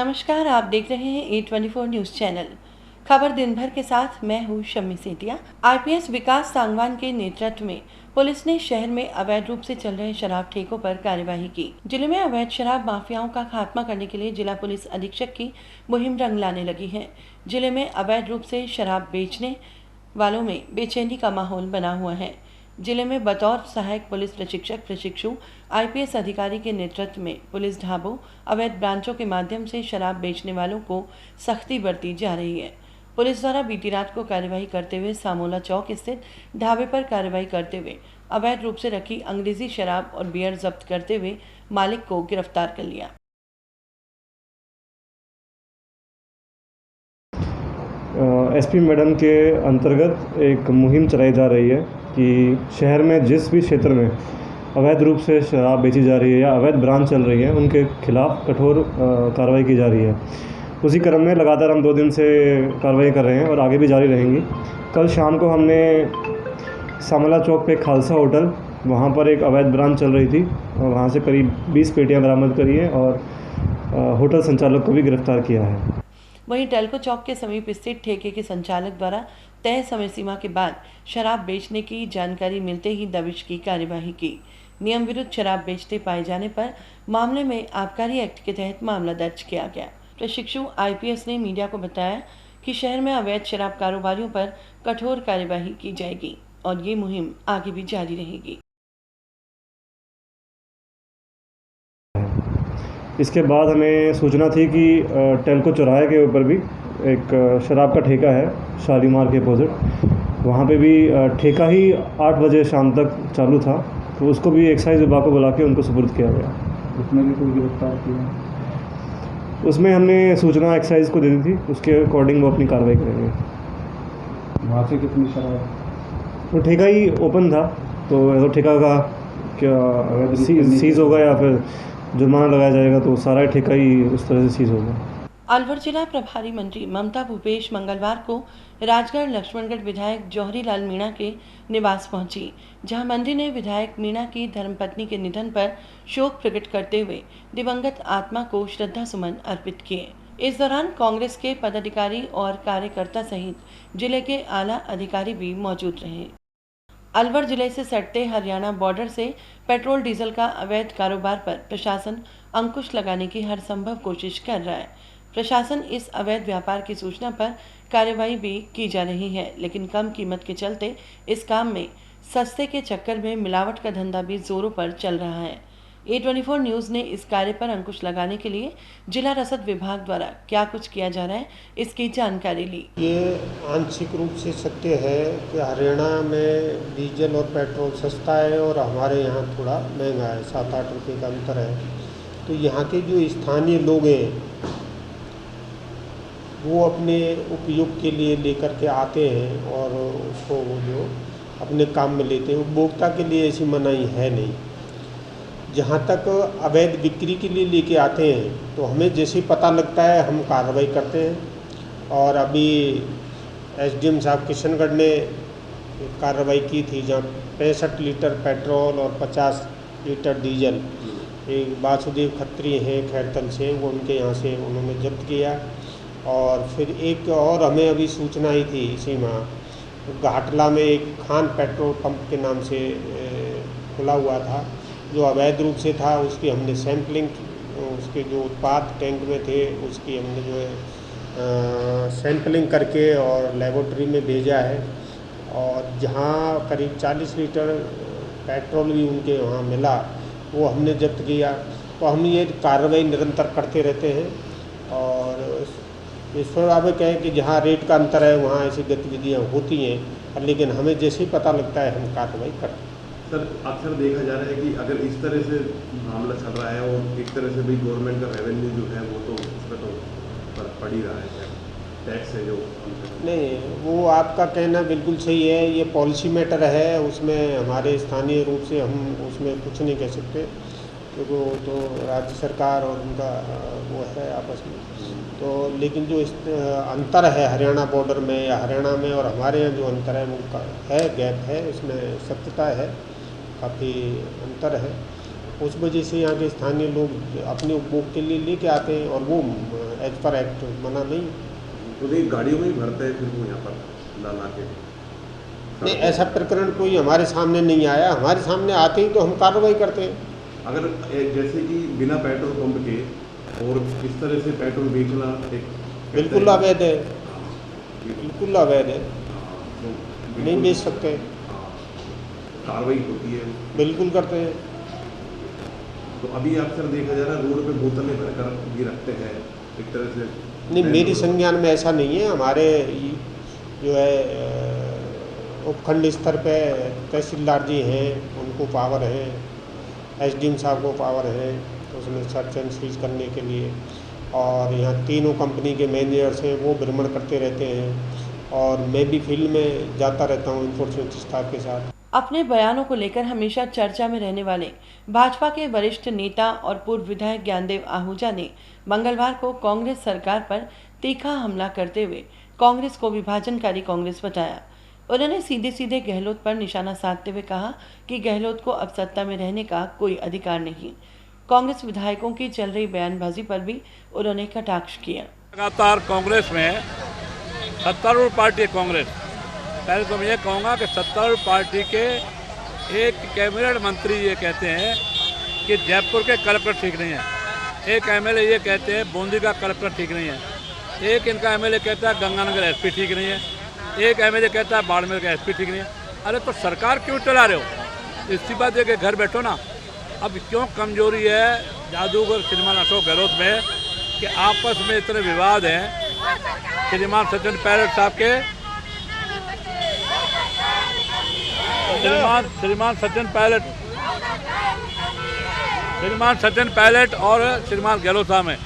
नमस्कार, आप देख रहे हैं A24 न्यूज़ चैनल। खबर दिन भर के साथ मैं हूँ शम्मी सेतिया। आईपीएस विकास सांगवान के नेतृत्व में पुलिस ने शहर में अवैध रूप से चल रहे शराब ठेकों पर कार्यवाही की। जिले में अवैध शराब माफियाओं का खात्मा करने के लिए जिला पुलिस अधीक्षक की मुहिम रंग लाने लगी है। जिले में अवैध रूप से शराब बेचने वालों में बेचैनी का माहौल बना हुआ है। जिले में बतौर सहायक पुलिस प्रशिक्षु आईपीएस अधिकारी के नेतृत्व में पुलिस ढाबों अवैध ब्रांचों के माध्यम से शराब बेचने वालों को सख्ती बरती जा रही है। पुलिस द्वारा बीती रात को कार्यवाही करते हुए सामोला चौक स्थित ढाबे पर कार्रवाई करते हुए अवैध रूप से रखी अंग्रेजी शराब और बियर जब्त करते हुए मालिक को गिरफ्तार कर लिया। एसपी मैडम के अंतर्गत एक मुहिम चलाई जा रही है कि शहर में जिस भी क्षेत्र में अवैध रूप से शराब बेची जा रही है या अवैध ब्रांच चल रही है उनके खिलाफ कठोर कार्रवाई की जा रही है। उसी क्रम में लगातार हम 2 दिन से कार्रवाई कर रहे हैं और आगे भी जारी रहेंगी। कल शाम को हमने सामला चौक पे खालसा होटल, वहाँ पर एक अवैध ब्रांच चल रही थी और वहाँ से करीब 20 पेटियाँ बरामद करी हैं और होटल संचालक को भी गिरफ्तार किया है। वहीं टेल्को चौक के समीप स्थित ठेके के संचालक द्वारा तय समय सीमा के बाद शराब बेचने की जानकारी मिलते ही दबिश की कार्यवाही की। नियम विरुद्ध शराब बेचते पाए जाने पर मामले में आबकारी एक्ट के तहत मामला दर्ज किया गया। प्रशिक्षु आईपीएस ने मीडिया को बताया कि शहर में अवैध शराब कारोबारियों पर कठोर कार्यवाही की जाएगी और ये मुहिम आगे भी जारी रहेगी। इसके बाद हमें सूचना थी कि टेल्को चौराहे के ऊपर भी एक शराब का ठेका है शालीमार के अपोजिट, वहाँ पे भी ठेका ही 8 बजे शाम तक चालू था, तो उसको भी एक्साइज विभाग को बुला के उनको सुपुर्द किया गया। उसमें भी कोई गिरफ्तार किया? उसमें हमने सूचना एक्साइज को दे दी थी, उसके अकॉर्डिंग वो अपनी कार्रवाई करेंगे। वहाँ से कितनी शराब? वो ठेका ही ओपन था, तो ठेका का क्या सीज़ होगा या फिर जुर्माना लगाया जाएगा, तो सारा ठेका ही उस तरह से सीज़ होगा। अलवर जिला प्रभारी मंत्री ममता भूपेश मंगलवार को राजगढ़ लक्ष्मणगढ़ विधायक जौहरी लाल मीणा के निवास पहुंची, जहां मंत्री ने विधायक मीणा की धर्मपत्नी के निधन पर शोक प्रकट करते हुए दिवंगत आत्मा को श्रद्धा सुमन अर्पित किए। इस दौरान कांग्रेस के पदाधिकारी और कार्यकर्ता सहित जिले के आला अधिकारी भी मौजूद रहे। अलवर जिले से सटते हरियाणा बॉर्डर से पेट्रोल डीजल का अवैध कारोबार पर प्रशासन अंकुश लगाने की हर संभव कोशिश कर रहा है। प्रशासन इस अवैध व्यापार की सूचना पर कार्रवाई भी की जा रही है, लेकिन कम कीमत के चलते इस काम में सस्ते के चक्कर में मिलावट का धंधा भी जोरों पर चल रहा है। A24 न्यूज़ ने इस कार्य पर अंकुश लगाने के लिए जिला रसद विभाग द्वारा क्या कुछ किया जा रहा है, इसकी जानकारी ली। ये आंशिक रूप से सत्य है कि हरियाणा में डीजल और पेट्रोल सस्ता है और हमारे यहाँ थोड़ा महंगा है, 7-8 रुपये का अंतर है। तो यहाँ के जो स्थानीय लोग हैं वो अपने उपयोग के लिए लेकर के आते हैं और उसको वो जो अपने काम में लेते हैं। उपभोक्ता के लिए ऐसी मनाही है नहीं। जहाँ तक अवैध बिक्री के लिए लेके आते हैं तो हमें जैसे पता लगता है हम कार्रवाई करते हैं। और अभी एसडीएम साहब किशनगढ़ ने कार्रवाई की थी जहाँ 65 लीटर पेट्रोल और 50 लीटर डीजल एक वासुदेव खत्री हैं खैरतल से, वो उनके यहाँ से उन्होंने जब्त किया। और फिर एक और हमें अभी सूचना आई थी इसी माह घाटला में एक खान पेट्रोल पंप के नाम से खुला हुआ था जो अवैध रूप से था। उसकी हमने सैंपलिंग, उसके जो उत्पाद टैंक में थे उसकी हमने जो है सैंपलिंग करके और लेबोरेटरी में भेजा है। और जहाँ करीब 40 लीटर पेट्रोल भी उनके वहाँ मिला वो हमने जब्त किया। तो हम ये कार्रवाई निरंतर करते रहते हैं और इस स्वाभाविक है कि जहाँ रेट का अंतर है वहाँ ऐसी गतिविधियाँ होती हैं, लेकिन हमें जैसे ही पता लगता है हम कार्रवाई करते हैं। सर, अक्सर देखा जा रहा है कि अगर इस तरह से मामला चल रहा है और एक तरह से भी गवर्नमेंट का रेवेन्यू जो है वो तो उसमें तो पड़ ही रहा है, टैक्स है जो नहीं, वो आपका कहना बिल्कुल सही है। ये पॉलिसी मैटर है, उसमें हमारे स्थानीय रूप से हम उसमें कुछ नहीं कह सकते क्योंकि वो तो राज्य सरकार और उनका वो है आपस में। तो लेकिन जो इस अंतर है हरियाणा बॉर्डर में या हरियाणा में और हमारे यहाँ जो अंतर है वो है, गैप है, इसमें सत्यता है, काफ़ी अंतर है। उस वजह से यहाँ के स्थानीय लोग अपने उपभोग के लिए लेके आते हैं और वो एज पर एक्ट मना नहीं। तो ये गाड़ियों में ही भरते हैं फिर वो यहाँ पर ला के? नहीं, ऐसा प्रकरण कोई हमारे सामने नहीं आया। हमारे सामने आते ही तो हम कार्रवाई करते हैं। अगर जैसे कि बिना पेट्रोल पंप के और इस तरह से पेट्रोल बेचना एक बिल्कुल अवैध है, बिल्कुल अवैध है, तो नहीं बेच सकते। कार्रवाई होती है, बिल्कुल करते हैं। तो अभी अक्सर देखा जा रहा है रोड पे बोतलें भरकर भी रखते हैं एक तरह से। नहीं, मेरी संज्ञान में ऐसा नहीं है। हमारे जो है उपखंड स्तर पे तहसीलदार जी हैं, उनको पावर है, एसडीएम साहब को पावर है उसमें सर्च एंड सीज करने के लिए। और यहाँ तीनों कंपनी के मैनेजर्स हैं, वो भ्रमण करते रहते हैं और मैं भी फील्ड में जाता रहता हूँ इन्फोर्समेंट स्टाफ के साथ। अपने बयानों को लेकर हमेशा चर्चा में रहने वाले भाजपा के वरिष्ठ नेता और पूर्व विधायक ज्ञानदेव आहूजा ने मंगलवार को कांग्रेस सरकार पर तीखा हमला करते हुए कांग्रेस को विभाजनकारी कांग्रेस बताया। उन्होंने सीधे सीधे गहलोत पर निशाना साधते हुए कहा कि गहलोत को अब सत्ता में रहने का कोई अधिकार नहीं। कांग्रेस विधायकों की चल रही बयानबाजी पर भी उन्होंने कटाक्ष किया। लगातार कांग्रेस में सत्तारूढ़ पार्टी है कांग्रेस। पहले तो मैं ये कहूँगा कि सत्तारूढ़ पार्टी के एक कैबिनेट मंत्री ये कहते हैं कि जयपुर के कलेक्टर ठीक नहीं है, एक एमएलए ये कहते हैं बूंदी का कलेक्टर ठीक नहीं है, एक इनका एमएलए कहता है गंगानगर एसपी ठीक नहीं है, एक एमएलए कहता है बाड़मेर का एसपी ठीक नहीं है। अरे तो सरकार क्यों चला रहे हो? इस्तीफा दे के घर बैठो ना। अब क्यों कमजोरी है जादूगर श्रीमान अशोक गहलोत में कि आपस में इतने विवाद हैं। श्रीमान सचिन पायलट साहब के श्रीमान सचिन पायलट और श्रीमान गहलोत साहब में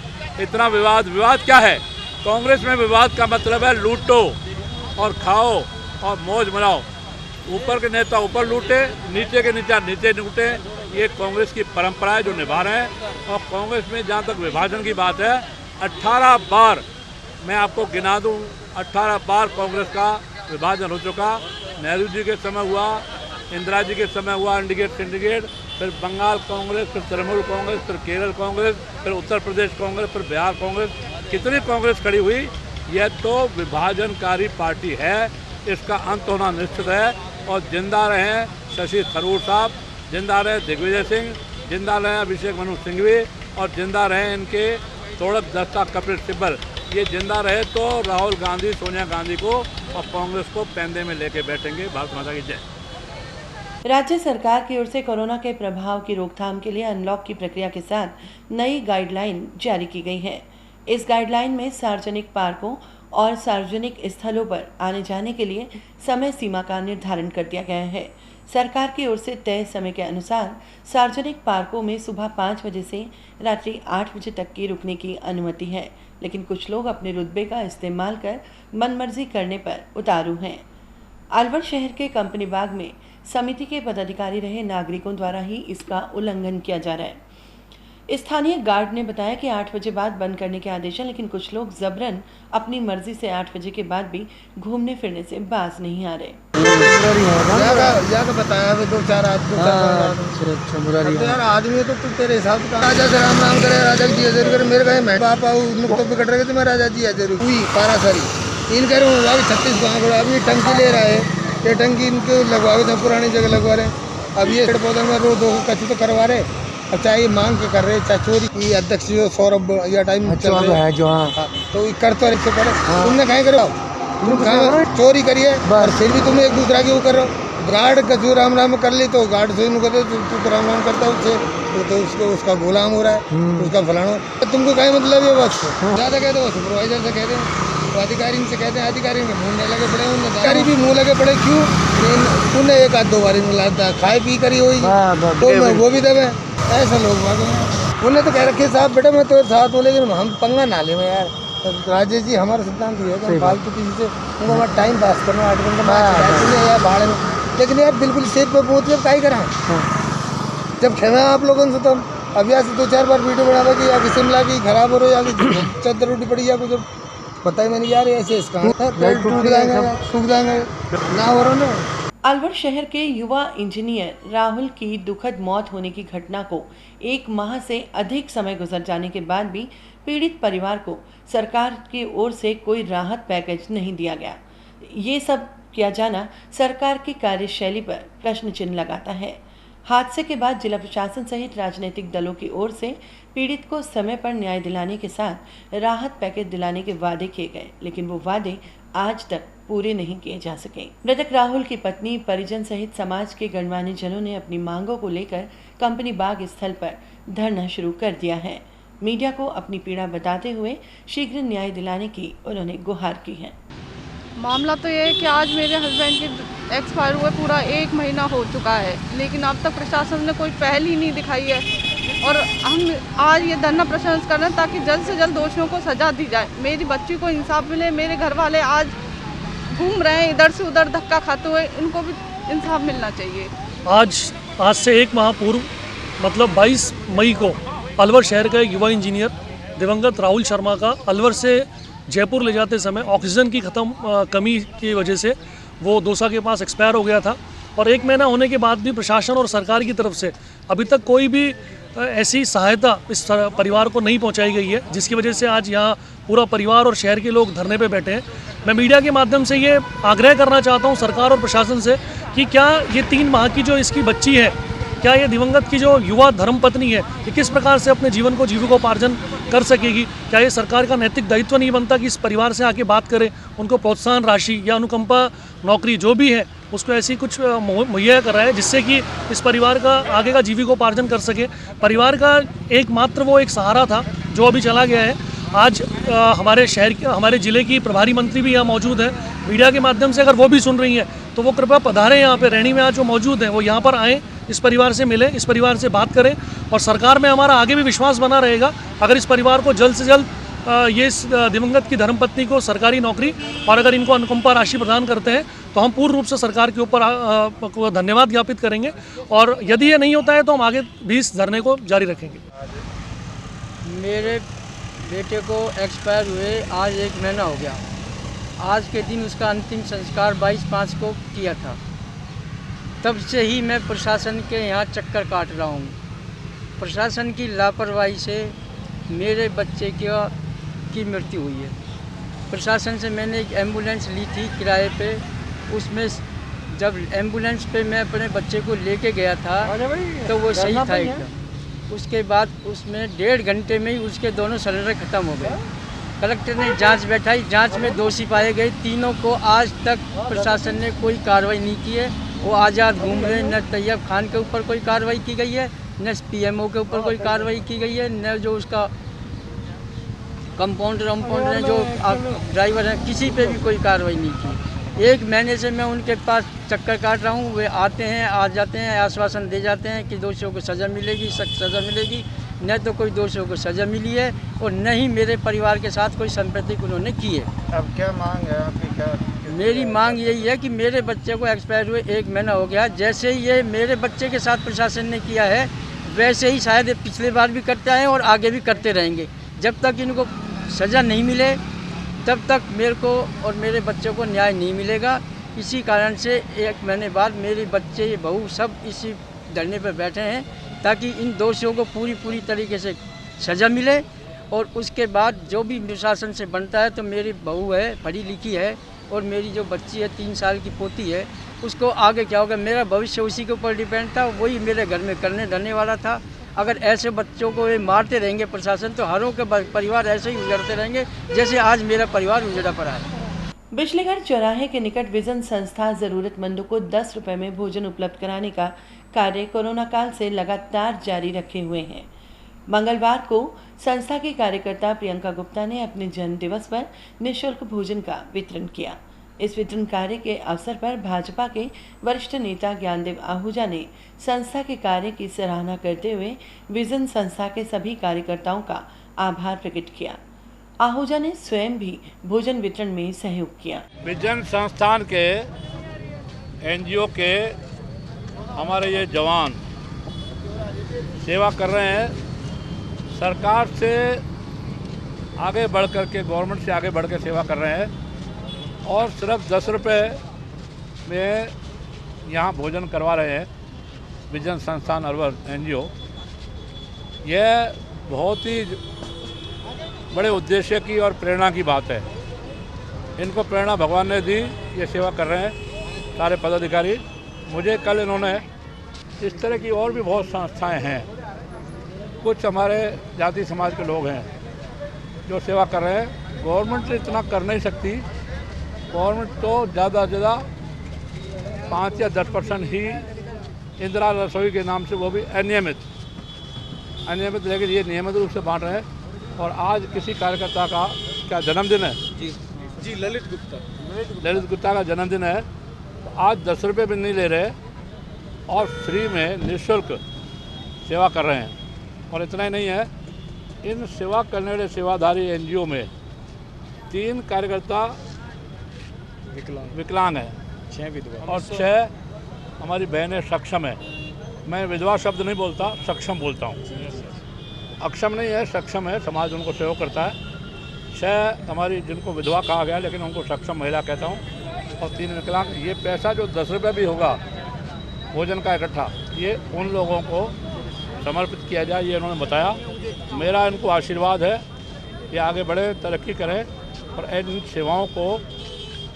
इतना विवाद क्या है? कांग्रेस में विवाद का मतलब है लूटो और खाओ और मौज मनाओ। ऊपर के नेता ऊपर लूटे, नीचे के नेता नीचे लूटे। ये कांग्रेस की परंपरा है जो निभा रहे हैं। और कांग्रेस में जहाँ तक विभाजन की बात है, 18 बार मैं आपको गिना दूं, 18 बार कांग्रेस का विभाजन हो चुका। नेहरू जी के समय हुआ, इंदिरा जी के समय हुआ इंडिकेट सिंडिकेट, फिर बंगाल कांग्रेस, फिर तृणमूल कांग्रेस, फिर केरल कांग्रेस, फिर उत्तर प्रदेश कांग्रेस, फिर बिहार कांग्रेस। कितनी कांग्रेस खड़ी हुई। यह तो विभाजनकारी पार्टी है, इसका अंत होना निश्चित है। और जिंदा रहे शशि थरूर साहब, जिंदा रहे दिग्विजय सिंह, जिंदा रहे अभिषेक मनु सिंघवी और जिंदा रहे इनके तोड़क दस्ता कपिल सिब्बल। ये जिंदा रहे तो राहुल गांधी सोनिया गांधी को और कांग्रेस को पैंदे में लेके बैठेंगे। भारत माता की जय। राज्य सरकार की ओर से कोरोना के प्रभाव की रोकथाम के लिए अनलॉक की प्रक्रिया के साथ नई गाइडलाइन जारी की गई है। इस गाइडलाइन में सार्वजनिक पार्कों और सार्वजनिक स्थलों पर आने जाने के लिए समय सीमा का निर्धारण कर दिया गया है। सरकार की ओर से तय समय के अनुसार सार्वजनिक पार्कों में सुबह 5 बजे से रात्रि 8 बजे तक की रुकने की अनुमति है, लेकिन कुछ लोग अपने रुतबे का इस्तेमाल कर मनमर्जी करने पर उतारू हैं। अलवर शहर के कंपनी बाग में समिति के पदाधिकारी रहे नागरिकों द्वारा ही इसका उल्लंघन किया जा रहा है। स्थानीय गार्ड ने बताया कि 8 बजे बाद बंद करने के आदेश हैं, लेकिन कुछ लोग जबरन अपनी मर्जी से 8 बजे के बाद भी घूमने फिरने से बाज नहीं आ रहे। बताया 2-4 आदमी तो तेरे हिसाब से राजा से राम नाम करे, राजा जी हजर करे, मेरे कहे मैं पापा तो बिगड़ रहे थे, मैं राजा जी हजर हुई पारासरी इन कह रहे हूँ 36 गाँव अभी टंकी ले रहा है। ये टंकी इनके लगवाए थे, पुरानी जगह लगवा रहे। अब ये पेड़ पौधे में रोज 2 कच्ची तो करवा रहे। अब चाहे मांग के कर रहे, चाहे चोरी की। अध्यक्ष जो सौरभ या टाइम चल रहे हैं जो तो कर तो रिक्शे करे, तुमने कहीं करो, तुम कहाँ चोरी करिए और फिर भी तुम एक दूसरा के वो कर रहे हो। गार्ड का जो राम राम कर ली तो गार्ड से कहते तू तो राम राम करता है उससे तो उसको उसका गुलाम हो रहा है, उसका फलाना। तुमको कहीं मतलब है बस ज़्यादा कहते हो, सुपरवाइजर से कहते हैं, तो अधिकारी से कहते हैं, अधिकारी के मुँह लगे पड़े, अधिकारी भी मुँह लगे पड़े। क्यों? उन्हें 1-2 बार मिलाता खाए पी करी हुई तो वो भी दबे। ऐसा लोग बात है। उन्हें तो कह रखे साहब बेटा मैं तो साथ हूँ, लेकिन हम पंगा ना ले में यार। तो राजेश जी हमारा सिद्धांत ये है कि फालतू किसी से उनको हमारा टाइम पास करना 8 घंटे या भाड़े में, लेकिन यार बिल्कुल सेफ पे पहुँच कर काई करा जब खेमे आप लोगों से। तो अब यहाँ से 2-4 बार वीडियो बना कि या कि शिमला की खराब हो रही है, या कि चद्दर उठी पड़ी, या कुछ बताइए मैंने यार ऐसे इसका पेड़ टूट जाएंगे, सूख जाएंगे ना हो रहा ना। अलवर शहर के युवा इंजीनियर राहुल की दुखद मौत होने की घटना को 1 माह से अधिक समय गुजर जाने के बाद भी पीड़ित परिवार को सरकार की ओर से कोई राहत पैकेज नहीं दिया गया। ये सब किया जाना सरकार की कार्यशैली पर प्रश्न चिन्ह लगाता है। हादसे के बाद जिला प्रशासन सहित राजनीतिक दलों की ओर से पीड़ित को समय पर न्याय दिलाने के साथ राहत पैकेज दिलाने के वादे किए गए, लेकिन वो वादे आज तक पूरे नहीं किए जा सके। मृतक राहुल की पत्नी, परिजन सहित समाज के गणमान्य जनों ने अपनी मांगों को लेकर कंपनी बाग स्थल पर धरना शुरू कर दिया है। मीडिया को अपनी पीड़ा बताते हुए शीघ्र न्याय दिलाने की उन्होंने गुहार की है। मामला तो ये है कि आज मेरे हस्बैंड के एक्सपायर हुए पूरा 1 महीना हो चुका है, लेकिन अब तक प्रशासन ने कोई पहल ही नहीं दिखाई है। और हम आज ये धरना प्रदर्शन कर रहे हैं ताकि जल्द से जल्द दोषियों को सजा दी जाए, मेरी बच्ची को इंसाफ मिले। मेरे घर वाले आज घूम रहे हैं इधर से उधर धक्का खाते हुए, इनको भी इंसाफ मिलना चाहिए। आज से 1 माह पूर्व मतलब 22 मई को अलवर शहर का युवा इंजीनियर दिवंगत राहुल शर्मा का अलवर से जयपुर ले जाते समय ऑक्सीजन की कमी की वजह से वो दौसा के पास एक्सपायर हो गया था। और 1 महीना होने के बाद भी प्रशासन और सरकार की तरफ से अभी तक कोई भी ऐसी सहायता इस परिवार को नहीं पहुंचाई गई है, जिसकी वजह से आज यहाँ पूरा परिवार और शहर के लोग धरने पे बैठे हैं। मैं मीडिया के माध्यम से ये आग्रह करना चाहता हूँ सरकार और प्रशासन से कि क्या ये 3 माह की जो इसकी बच्ची है, क्या ये दिवंगत की जो युवा धर्मपत्नी है, ये किस प्रकार से अपने जीवन को जीविकोपार्जन कर सकेगी? क्या ये सरकार का नैतिक दायित्व नहीं बनता कि इस परिवार से आके बात करें, उनको प्रोत्साहन राशि या अनुकंपा नौकरी जो भी है उसको ऐसी कुछ मुहैया कराए जिससे कि इस परिवार का आगे का जीविकोपार्जन कर सके। परिवार का एकमात्र वो एक सहारा था जो अभी चला गया है। आज हमारे ज़िले की प्रभारी मंत्री भी यहाँ मौजूद है। मीडिया के माध्यम से अगर वो भी सुन रही हैं तो वो कृपया पधारें यहाँ पे रैनी में। आज जो मौजूद हैं वो यहाँ पर आएँ, इस परिवार से मिलें, इस परिवार से बात करें। और सरकार में हमारा आगे भी विश्वास बना रहेगा अगर इस परिवार को जल्द से जल्द ये दिवंगत की धर्मपत्नी को सरकारी नौकरी और अगर इनको अनुकंपा राशि प्रदान करते हैं तो हम पूर्ण रूप से सरकार के ऊपर धन्यवाद ज्ञापित करेंगे। और यदि ये नहीं होता है तो हम आगे भी इस धरने को जारी रखेंगे। मेरे बेटे को एक्सपायर हुए आज 1 महीना हो गया। आज के दिन उसका अंतिम संस्कार 22/5 को किया था। तब से ही मैं प्रशासन के यहाँ चक्कर काट रहा हूँ। प्रशासन की लापरवाही से मेरे बच्चे की मृत्यु हुई है। प्रशासन से मैंने एक एम्बुलेंस ली थी किराए पे। उसमें जब एम्बुलेंस पे मैं अपने बच्चे को लेके गया था तो वो सही था एकदम। उसके बाद उसमें 1.5 घंटे में ही उसके दोनों सिलेंडर ख़त्म हो गए। कलेक्टर ने जांच बैठाई, जांच में दोषी पाए गए। तीनों को आज तक प्रशासन ने कोई कार्रवाई नहीं की है। वो आज़ाद घूम रहे हैं। न तैयब खान के ऊपर कोई कार्रवाई की गई है, न PMO के ऊपर कोई कार्रवाई की गई है, न जो उसका कंपाउंडर हैं जो ड्राइवर हैं, किसी पे भी कोई कार्रवाई नहीं की। 1 महीने से मैं उनके पास चक्कर काट रहा हूँ। वे आते हैं, आ जाते हैं, आश्वासन दे जाते हैं कि दोषियों को सज़ा मिलेगी, सख्त सज़ा मिलेगी। न तो कोई दोषियों को सज़ा मिली है और न ही मेरे परिवार के साथ कोई संप्रतिक उन्होंने की है। अब क्या मांग है आपकी? क्या मेरी मांग यही है कि मेरे बच्चे को एक्सपायर हुए 1 महीना हो गया। जैसे ही ये मेरे बच्चे के साथ प्रशासन ने किया है वैसे ही शायद पिछले बार भी करते आए और आगे भी करते रहेंगे। जब तक इनको सज़ा नहीं मिले तब तक मेरे को और मेरे बच्चे को न्याय नहीं मिलेगा। इसी कारण से 1 महीने बाद मेरे बच्चे, बहू सब इसी धरने पर बैठे हैं ताकि इन दोषियों को पूरी तरीके से सज़ा मिले। और उसके बाद जो भी प्रशासन से बनता है, तो मेरी बहू है, पढ़ी लिखी है, और मेरी जो बच्ची है 3 साल की पोती है, उसको आगे क्या होगा, मेरा भविष्य उसी के ऊपर डिपेंड था। वही मेरे घर में करने धरने वाला था। अगर ऐसे बच्चों को ये मारते रहेंगे प्रशासन, तो हरों के परिवार ऐसे ही उजड़ते रहेंगे जैसे आज मेरा परिवार उजड़ा पड़ा है। बिजलीगढ़ चौराहे के निकट विजन संस्था जरूरतमंदों को 10 रुपए में भोजन उपलब्ध कराने का कार्य कोरोना काल से लगातार जारी रखे हुए हैं। मंगलवार को संस्था की कार्यकर्ता प्रियंका गुप्ता ने अपने जन्म दिवस पर निःशुल्क भोजन का वितरण किया। इस वितरण कार्य के अवसर पर भाजपा के वरिष्ठ नेता ज्ञानदेव आहूजा ने संस्था के कार्य की सराहना करते हुए विजन संस्था के सभी कार्यकर्ताओं का आभार प्रकट किया। आहूजा ने स्वयं भी भोजन वितरण में सहयोग किया। विजन संस्थान के NGO के हमारे ये जवान सेवा कर रहे हैं। सरकार से आगे बढ़ कर के, गवर्नमेंट से आगे बढ़ के सेवा कर रहे हैं और सिर्फ 10 रुपये में यहाँ भोजन करवा रहे हैं विजन संस्थान अलवर NGO, यह बहुत ही बड़े उद्देश्य की और प्रेरणा की बात है। इनको प्रेरणा भगवान ने दी, ये सेवा कर रहे हैं सारे पदाधिकारी। मुझे कल इन्होंने इस तरह की और भी बहुत संस्थाएं हैं, कुछ हमारे जाति समाज के लोग हैं जो सेवा कर रहे हैं। गवर्नमेंट तो इतना कर नहीं सकती, गवर्नमेंट तो ज़्यादा से ज़्यादा 5 या 10% ही इंदिरा रसोई के नाम से, वो भी अनियमित, लेकिन ये नियमित रूप से बांट रहे हैं। और आज किसी कार्यकर्ता का क्या जन्मदिन है? जी ललित गुप्ता का जन्मदिन है। तो आज 10 रुपये भी नहीं ले रहे और फ्री में निःशुल्क सेवा कर रहे हैं। और इतना ही नहीं है, इन सेवा करने वाले सेवाधारी NGO में 3 कार्यकर्ता विकलांग हैं, 6 विधवा और 6 हमारी बहनें सक्षम है। मैं विधवा शब्द नहीं बोलता, सक्षम बोलता हूँ। अक्षम नहीं है, सक्षम है, समाज उनको सहयोग करता है। 6 हमारी जिनको विधवा कहा गया, लेकिन उनको सक्षम महिला कहता हूँ, और 3 विकलांग। ये पैसा जो 10 रुपये भी होगा भोजन का इकट्ठा, ये उन लोगों को समर्पित किया जाए, ये उन्होंने बताया। मेरा इनको आशीर्वाद है, ये आगे बढ़े, तरक्की करें और इन सेवाओं को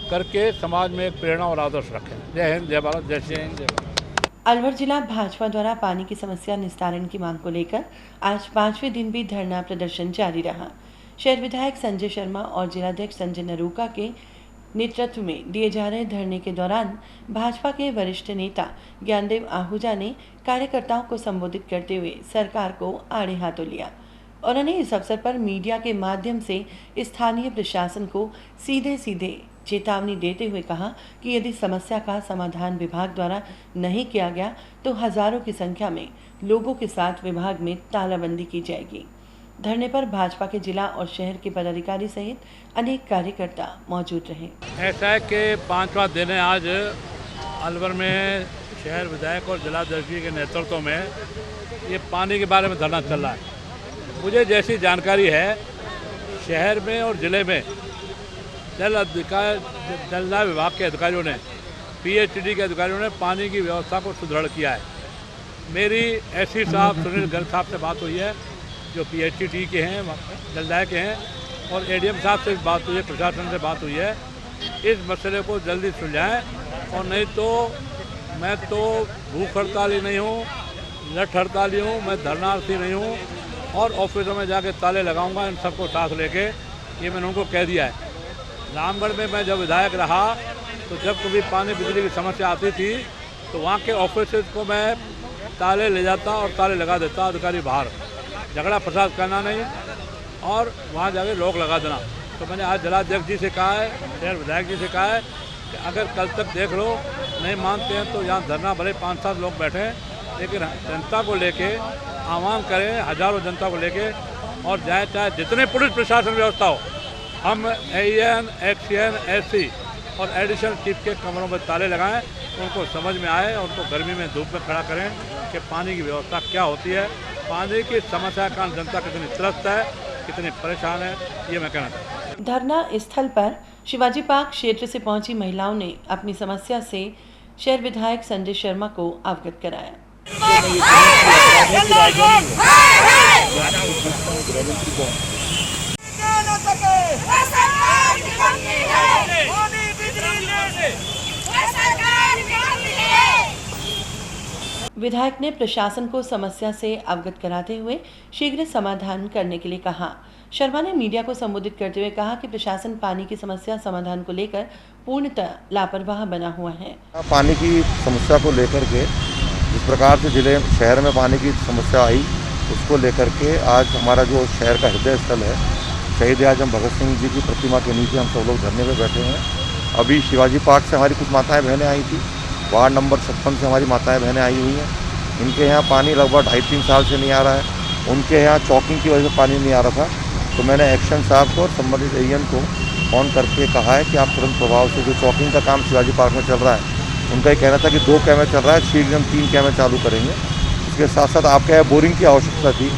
करके समाज में एक प्रेरणा और आदर्श रखें। जय हिंद, जय भारत, जय श्री हिंद, जय भारत। अलवर जिला भाजपा द्वारा पानी की समस्या निस्तारण की मांग को लेकर आज 5वें दिन भी धरना प्रदर्शन जारी रहा। शहर विधायक संजय शर्मा और जिलाध्यक्ष संजय नरूका के नेतृत्व में दिए जा रहे धरने के दौरान भाजपा के वरिष्ठ नेता ज्ञानदेव आहूजा ने कार्यकर्ताओं को संबोधित करते हुए सरकार को आड़े हाथों लिया। उन्होंने इस अवसर पर मीडिया के माध्यम से स्थानीय प्रशासन को सीधे सीधे चेतावनी देते हुए कहा कि यदि समस्या का समाधान विभाग द्वारा नहीं किया गया तो हजारों की संख्या में लोगों के साथ विभाग में तालाबंदी की जाएगी। धरने पर भाजपा के जिला और शहर के पदाधिकारी सहित अनेक कार्यकर्ता मौजूद रहे। ऐसा है कि 5वां दिन है आज अलवर में शहर विधायक और जिलाध्यक्ष के नेतृत्व में ये पानी के बारे में धरना चल रहा है। मुझे जैसी जानकारी है, शहर में और ज़िले में जल विभाग के अधिकारियों ने, PHD के अधिकारियों ने पानी की व्यवस्था को सुदृढ़ किया है। मेरी SC साहब सुनील गर्ग साहब से बात हुई है, जो PHD के हैं, जलदाय के हैं, और ADM साहब से बात हुई है, प्रशासन से बात हुई है। इस मसले को जल्दी सुलझाएं, और नहीं तो मैं तो भूख हड़ताली नहीं हूँ, लठ हड़ताली हूँ, मैं धरनार्थी नहीं हूँ, और ऑफिसों में जाके ताले लगाऊंगा इन सबको साथ लेके। ये मैंने उनको कह दिया है। रामगढ़ में मैं जब विधायक रहा तो जब कभी पानी बिजली की समस्या आती थी तो वहाँ के ऑफिस को मैं ताले ले जाता और ताले लगा देता, अधिकारी बाहर, झगड़ा फसाद करना नहीं और वहाँ जाके लॉक लगा देना। तो मैंने आज जिलाध्यक्ष जी से कहा है, शहर विधायक जी से कहा है कि अगर कल तक देख लो नहीं मानते हैं तो यहाँ धरना भले 5-7 लोग बैठे, लेकिन जनता को लेके आह्वान करें, हजारों जनता को लेके, और जाए चाहे जितने पुलिस प्रशासन व्यवस्था हो, हम AN, XN, SC और एडिशनल चीफ के कमरों में ताले लगाएं, उनको समझ में आए और उनको गर्मी में धूप में खड़ा करें कि पानी की व्यवस्था क्या होती है, पानी की समस्या का जनता कितनी त्रस्त है, कितनी परेशान है, ये मैं कहना चाहता हूँ। धरना स्थल पर शिवाजी पार्क क्षेत्र से पहुंची महिलाओं ने अपनी समस्या से शहर विधायक संजय शर्मा को अवगत कराया। विधायक ने प्रशासन को समस्या से अवगत कराते हुए शीघ्र समाधान करने के लिए कहा। शर्मा ने मीडिया को संबोधित करते हुए कहा कि प्रशासन पानी की समस्या समाधान को लेकर पूर्णतः लापरवाह बना हुआ है। पानी की समस्या को लेकर के जिस प्रकार से जिले शहर में पानी की समस्या आई, उसको लेकर के आज हमारा जो शहर का हृदय स्थल है, शहीद आजम भगत सिंह जी की प्रतिमा के नीचे हम सब लोग धरने पे बैठे हैं। अभी शिवाजी पार्क से हमारी कुछ माताएं बहनें आई थी, वार्ड नंबर 56 से हमारी माताएं बहनें आई हुई हैं। इनके यहाँ पानी लगभग 2.5-3 साल से नहीं आ रहा है। उनके यहाँ चौकिंग की वजह से पानी नहीं आ रहा था, तो मैंने एक्शन साहब को और संबंधित AN को फ़ोन करके कहा है कि आप तुरंत प्रभाव से जो चौकिंग का काम शिवाजी पार्क में चल रहा है, उनका ये कहना था कि 2 कैमरे चल रहा है, शीघ्र हम 3 कैमरे चालू करेंगे। इसके साथ साथ आपके यहाँ बोरिंग की आवश्यकता थी,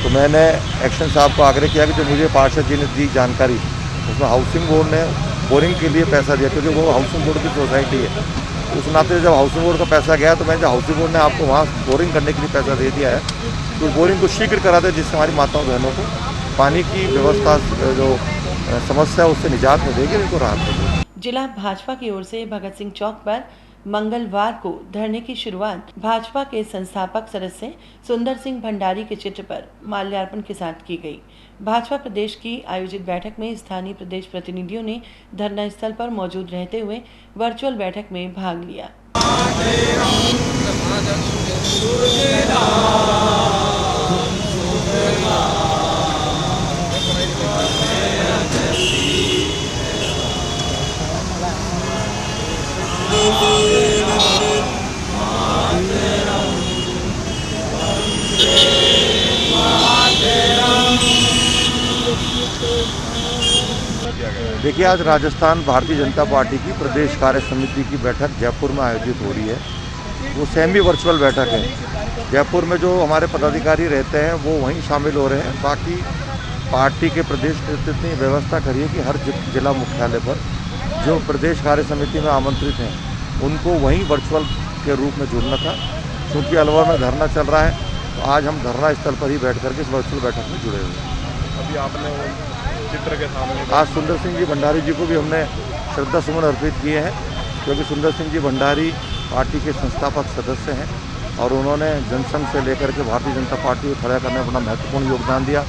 तो मैंने एक्शन साहब को आग्रह किया कि जो मुझे पार्षद जी ने दी जानकारी, उसमें हाउसिंग बोर्ड ने बोरिंग के लिए पैसा दिया, क्योंकि वो हाउसिंग बोर्ड की सोसाइटी है। उस नाते जब हाउसिंग बोर्ड का पैसा गया तो मैंने हाउसिंग बोर्ड ने आपको वहाँ बोरिंग करने के लिए पैसा दे दिया है, तो बोरिंग को शीघ्र करा दे, जिससे हमारी माताओं बहनों को पानी की व्यवस्था जो समस्या उससे निजात मिलेगी, उनको राहत मिलेगी। जिला भाजपा की ओर से भगत सिंह चौक पर मंगलवार को धरने की शुरुआत भाजपा के संस्थापक सदस्य सुंदर सिंह भंडारी के चित्र पर माल्यार्पण के साथ की गई। भाजपा प्रदेश की आयोजित बैठक में स्थानीय प्रदेश प्रतिनिधियों ने धरना स्थल पर मौजूद रहते हुए वर्चुअल बैठक में भाग लिया। देखिए, आज राजस्थान भारतीय जनता पार्टी की प्रदेश कार्य समिति की बैठक जयपुर में आयोजित हो रही है। वो सेमी वर्चुअल बैठक है। जयपुर में जो हमारे पदाधिकारी रहते हैं वो वहीं शामिल हो रहे हैं। बाकी पार्टी के प्रदेश नेतृत्व ने व्यवस्था करी है कि हर जिला मुख्यालय पर जो प्रदेश कार्य समिति में आमंत्रित हैं उनको वहीं वर्चुअल के रूप में जुड़ना था। क्योंकि अलवर में धरना चल रहा है तो आज हम धरना स्थल पर ही बैठ करके इस वर्चुअल बैठक में जुड़े हुए हैं। अभी आपने चित्र के सामने आज सुंदर सिंह जी भंडारी जी को भी हमने श्रद्धा सुमन अर्पित किए हैं, क्योंकि सुंदर सिंह जी भंडारी पार्टी के संस्थापक सदस्य हैं और उन्होंने जनसंघ से लेकर के भारतीय जनता पार्टी को खड़ा करने में अपना महत्वपूर्ण योगदान दिया।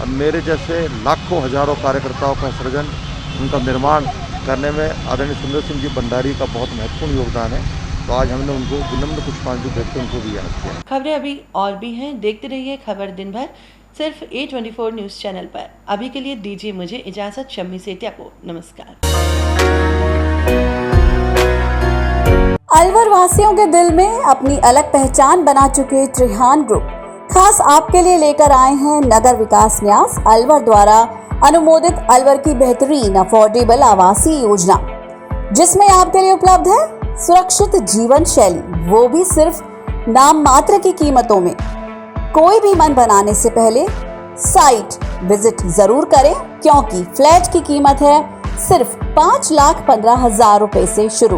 और मेरे जैसे लाखों हजारों कार्यकर्ताओं का सृजन, उनका निर्माण करने में आदरणीय सुंदर सिंह जी भंडारी का बहुत महत्वपूर्ण योगदान है। तो आज हमने उनको विनम्र पुष्पांजलि देकर उनको भी याद किया। खबरें अभी और भी हैं, देखते रहिए खबर दिन भर सिर्फ A24 न्यूज चैनल पर। अभी के लिए दीजिए मुझे इजाजत, शम्मी सेतिया को नमस्कार। अलवर वासियों के दिल में अपनी अलग पहचान बना चुके त्रिहान ग्रुप खास आपके लिए लेकर आए हैं नगर विकास न्यास अलवर द्वारा अनुमोदित अलवर की बेहतरीन अफोर्डेबल आवासीय योजना, जिसमें आपके लिए उपलब्ध है सुरक्षित जीवन शैली, वो भी सिर्फ नाम मात्र की कीमतों में। कोई भी मन बनाने से पहले साइट विजिट जरूर करें, क्योंकि फ्लैट की कीमत है सिर्फ 5,15,000 रुपए से शुरू।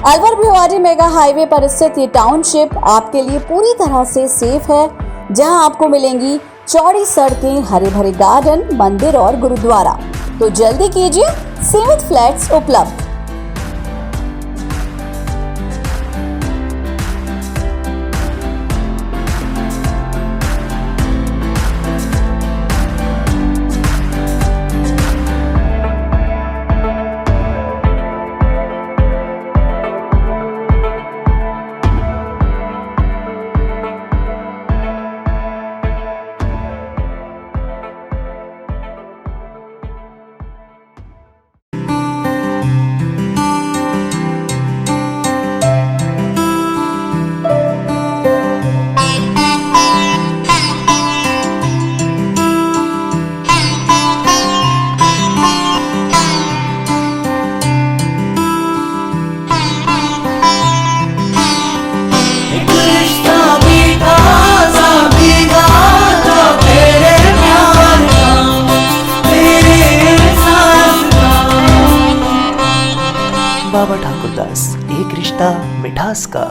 अलवर भिवाड़ी मेगा हाईवे पर स्थित ये टाउनशिप आपके लिए पूरी तरह से सेफ है, जहां आपको मिलेंगी चौड़ी सड़कें, हरे भरे गार्डन, मंदिर और गुरुद्वारा। तो जल्दी कीजिए, सीमित फ्लैट्स उपलब्ध। बाबा ठाकुरदास, एक रिश्ता मिठास का।